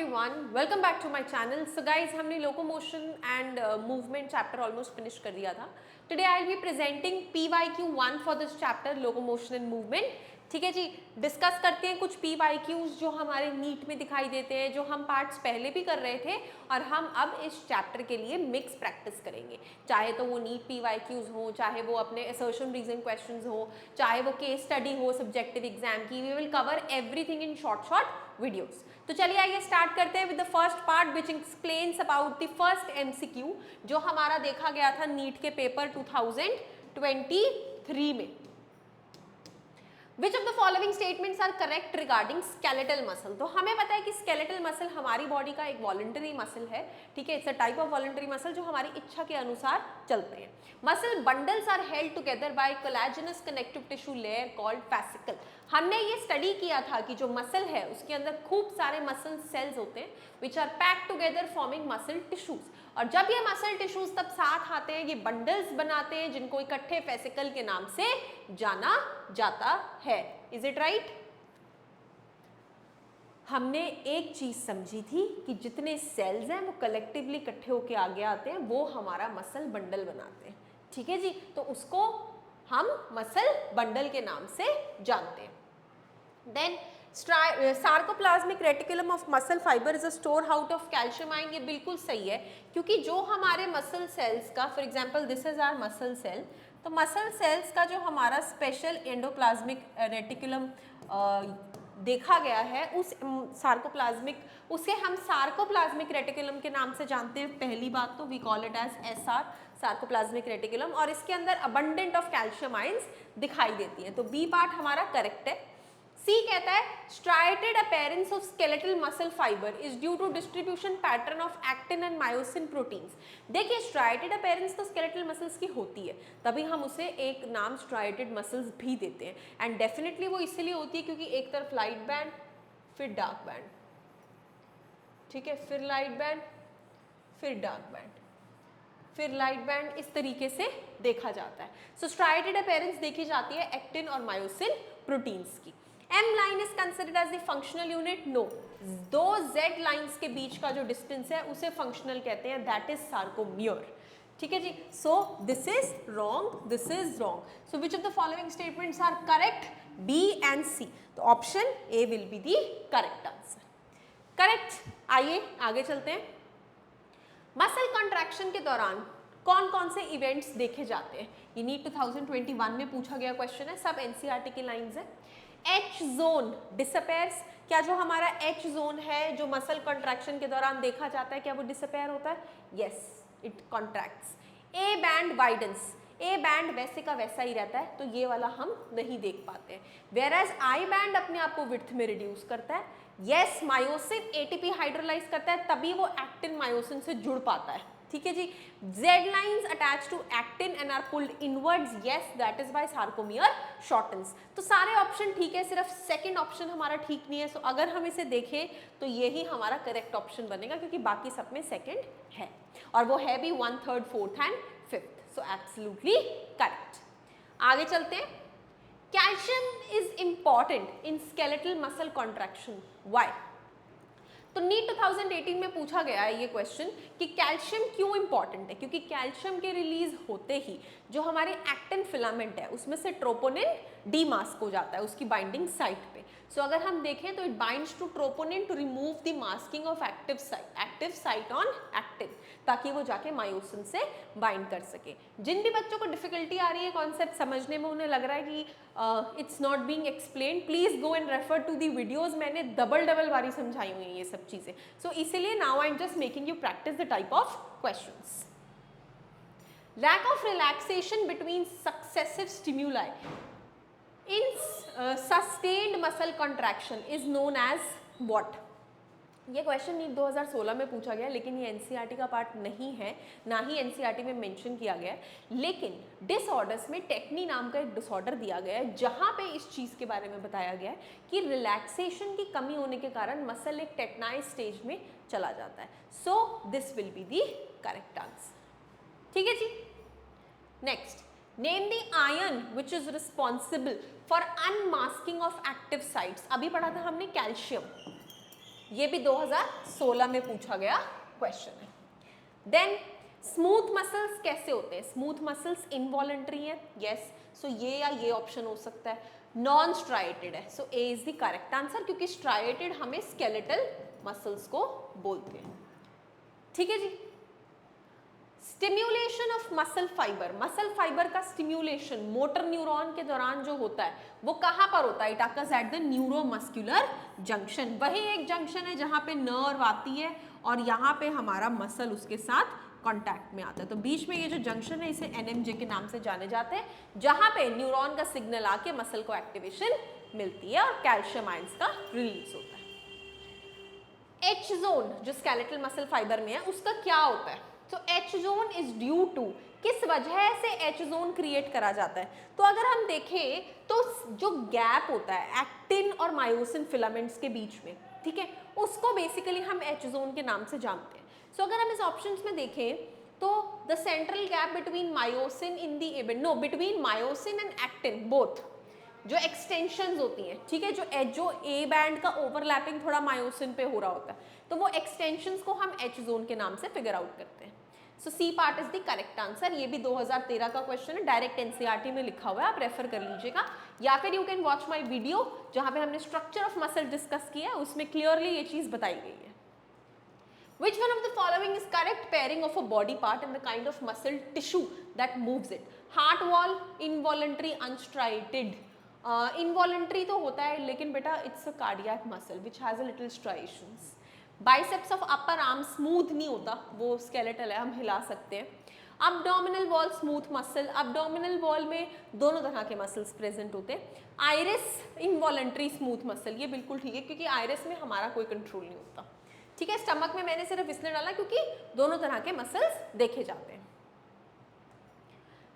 Everyone, welcome back to my channel. So guys, हमने locomotion and movement chapter almost finish कर दिया था। Today I will be presenting PYQ1 for this chapter locomotion and movement. ठीक है जी, discuss करते हैं कुछ PYQs जो हमारे नीट में दिखाई देते हैं, जो हम पार्ट्स पहले भी कर रहे थे और हम अब इस चैप्टर के लिए मिक्स प्रैक्टिस करेंगे। चाहे तो वो नीट PYQs हो, चाहे वो अपने असर्शन रीजन क्वेश्चंस हो, चाहे वो केस स्टडी हो सब्जेक्टिव एग्जाम की। We will cover everything in short videos. तो चलिए आइए स्टार्ट करते हैं with the first part which explains about the first MCQ जो हमारा देखा गया था नीट के पेपर 2023 में। Which of the following statements are correct regarding skeletal muscle? तो हमें पता है कि skeletal muscle हमारी बॉडी का एक voluntary muscle है, ठीक है। It's a type of voluntary muscle जो हमारी इच्छा के अनुसार चलते हैं। Muscle bundles are held together by collagenous connective tissue layer called fascicle। हमने ये स्टडी किया था कि जो मसल है उसके अंदर खूब सारे मसल सेल्स होते हैं which are packed together forming muscle tissues। और जब ये मसल टिश्यूज तब साथ आते हैं, ये बंडल्स बनाते हैं जिनको इकट्ठे फेसिकल के नाम से जाना जाता है। Is it right? हमने एक चीज समझी थी कि जितने सेल्स हैं वो कलेक्टिवली इकट्ठे होके आगे आते हैं, वो हमारा मसल बंडल बनाते हैं। ठीक है जी, तो उसको हम मसल बंडल के नाम से जानते हैं। Then sarcoplasmic reticulum of muscle fibre is a store house of calcium ion. ये बिल्कुल सही है, क्योंकि जो हमारे मसल सेल्स का, for example this is our muscle cell, तो मसल सेल्स का जो हमारा स्पेशल एंडोप्लाज्मिक रेटिकुलम देखा गया है उस सार्कोप्लाज्मिक, उसे हम सार्कोप्लाज्मिक रेटिकुलम के नाम से जानते हैं। पहली बात तो we call it as SR, sarcoplasmic reticulum, और इसके अंदर अबंडेंट ऑफ कैल्शियम आयंस दिखाई देती हैं। तो बी पार्ट हमारा करेक्ट है। सी कहता है striated appearance of skeletal muscle fiber is due to distribution pattern of actin and myosin proteins। देखिए striated appearance तो skeletal muscles की होती है, तभी हम उसे एक नाम striated muscles भी देते हैं। एंड डेफिनेटली वो इसलिए होती है क्योंकि एक तरफ लाइट बैंड फिर डार्क बैंड, ठीक है, फिर लाइट बैंड फिर डार्क बैंड फिर लाइट बैंड, इस तरीके से देखा जाता है। सो striated appearance देखी जाती है एक्टिन और मायोसिन प्रोटीन्स की। M line is considered as the functional unit? No. दो Z lines के बीच का जो डिस्टेंस है उसे फंक्शनल कहते हैं, that is sarcomere। ठीक है जी, so this is wrong, this is wrong. So which of the following statements are correct? B and C. तो option A will be the correct answer. Correct? आइए आगे चलते हैं। मसल कॉन्ट्रैक्शन के दौरान कौन कौन से इवेंट्स देखे जाते हैं? ये नीट 2021 में पूछा गया क्वेश्चन है, सब NCERT की लाइंस है। H zone disappears. क्या जो हमारा H जोन है जो मसल कॉन्ट्रैक्शन के दौरान देखा जाता है, क्या वो डिसअपेयर होता है? Yes, it contracts. A band widens, A band वैसे का वैसा ही रहता है, तो ये वाला हम नहीं देख पाते हैं। वेयरएज I बैंड अपने आप को विड्थ में रिड्यूस करता है। यस, मायोसिन ATP हाइड्रोलाइज करता है, तभी वो एक्टिन मायोसिन से जुड़ पाता है। ठीक है जी। Z lines attached to actin and are pulled inwards, yes, that is why sarcomere shortens। तो सारे ऑप्शन ठीक है, सिर्फ सेकंड ऑप्शन हमारा ठीक नहीं है। सो अगर हम इसे देखें तो यही हमारा करेक्ट ऑप्शन बनेगा, क्योंकि बाकी सब में सेकंड है और वो है भी 1, 3, 4 एंड 5। So absolutely correct. आगे चलते हैं। Calcium is important in skeletal muscle contraction, why? तो नीट 2018 में पूछा गया है ये क्वेश्चन कि कैल्शियम क्यों इंपॉर्टेंट है, क्योंकि कैल्शियम के रिलीज होते ही जो हमारे एक्टिन फिलामेंट है उसमें से ट्रोपोनिन डीमास्क हो जाता है उसकी बाइंडिंग साइट पे। सो अगर हम देखें तो it binds to troponin to remove the masking of active site on actin, ताकि वो जाके मायोसिन से बाइंड कर सके। जिन भी बच्चों को डिफिकल्टी आ रही है कॉन्सेप्ट समझने में, उन्हें लग रहा है कि it's not being explained, please go and refer to the videos. मैंने डबल बारी समझाई हुई है ये सब चीजें। सो इसीलिए now I am just making you practice the type of questions. Lack of relaxation between successive stimuli in sustained muscle contraction is known as what? ये क्वेश्चन नीट 2016 में पूछा गया, लेकिन ये NCERT का पार्ट नहीं है, ना ही NCERT में मेंशन किया गया है। लेकिन डिसऑर्डर्स में टेक्नी नाम का एक डिसऑर्डर दिया गया है, जहाँ पे इस चीज़ के बारे में बताया गया है कि रिलैक्सेशन की कमी होने के कारण मसल एक टेटनाइज स्टेज में चला जाता है। So this will be the correct answer. ठीक है जी। Next, name the ion which is responsible for unmasking of active sites. अभी पढ़ा था हमने कैल्शियम, ये भी 2016 में पूछा गया क्वेश्चन है। देन स्मूथ मसल्स कैसे होते हैं? स्मूथ मसल्स इनवॉलंटरी है, यस, सो ये या ये ऑप्शन हो सकता है। नॉन स्ट्राइटेड है, सो ए इज द करेक्ट आंसर, क्योंकि स्ट्राइटेड हमें स्केलेटल मसल्स को बोलते हैं। ठीक है जी। स्टिम्युलेशन ऑफ मसल फाइबर का स्टिम्युलेशन मोटर न्यूरॉन के दौरान जो होता है वो कहाँ पर होता है? It occurs at the neuromuscular junction. वही एक जंक्शन है जहाँ पे नर्व आती है और यहाँ पे हमारा मसल उसके साथ कांटेक्ट में आता है। तो बीच में ये जो जंक्शन है इसे एनएमजे के नाम से जाने जाते हैं, जहाँ पे न्यूरॉन का सिग्नल आके मसल को एक्टिवेशन मिलती है और कैल्शियम आयंस का रिलीज होता है। एच जोन जो स्केलेटल मसल फाइबर में है उसका क्या होता है? तो H zone is due to, किस वजह से एच जोन क्रिएट करा जाता है? तो अगर हम देखें तो जो गैप होता है एक्टिन और मायोसिन फिलामेंट्स के बीच में, ठीक है, उसको बेसिकली हम एच जोन के नाम से जानते हैं। सो अगर हम इस ऑप्शंस में देखें तो the central gap between myosin in the between myosin and actin both, जो एक्सटेंशंस होती हैं, ठीक है, जो ए बैंड का ओवरलैपिंग थोड़ा मायोसिन पे हो रहा होता है, तो वो एक्सटेंशंस को हम एच जोन के नाम से फिगर आउट करते हैं। So C part is the correct answer. ये भी 2013 का क्वेश्चन है, डायरेक्ट एनसीईआरटी में लिखा हुआ है, आप रेफर कर लीजिएगा, या फिर you can watch my video जहां पे हमने स्ट्रक्चर ऑफ मसल डिस्कस किया है, उसमें क्लियरली ये चीज बताई गई है। Which one of the following is correct pairing of a body part and the kind of muscle tissue that moves it? Heart wall, involuntary, unstriated. Involuntary तो होता है लेकिन बेटा it's a cardiac muscle which has a little striations. Biceps of upper arm smooth नहीं होता, वो skeletal है, हम हिला सकते हैं। Abdominal wall smooth muscle, abdominal wall में दोनों तरह के muscles present होते हैं। Iris involuntary smooth muscle, ये बिल्कुल ठीक है क्योंकि iris में हमारा कोई control नहीं होता। ठीक है, स्टमक में मैंने सिर्फ इसलिए डाला क्योंकि दोनों तरह के मसल्स देखे जाते हैं।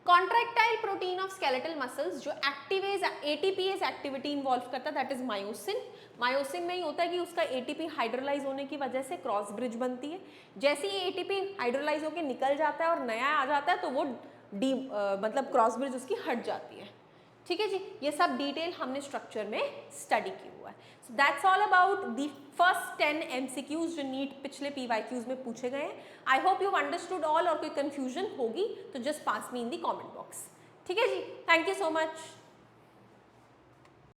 Contractile protein of skeletal muscles जो एक्टिवेज एटीपीएस एक्टिविटी इन्वॉल्व करता है दैट इज मायोसिन। मायोसिन में ही होता है कि उसका एटीपी हाइड्रोलाइज होने की वजह से क्रॉस ब्रिज बनती है। जैसे ही एटीपी हाइड्रोलाइज होकर निकल जाता है और नया आ जाता है तो वो मतलब क्रॉस ब्रिज उसकी हट जाती है। ठीक है जी, ये सब डिटेल हमने स्ट्रक्चर में स्टडी की हुआ है। So that's all about the first 10 MCQs जो नीट पिछले PYQs में पूछे गए हैं। I hope you understood all, और कोई कंफ्यूजन होगी तो just pass me in the comment box. ठीक है जी, थैंक यू सो मच।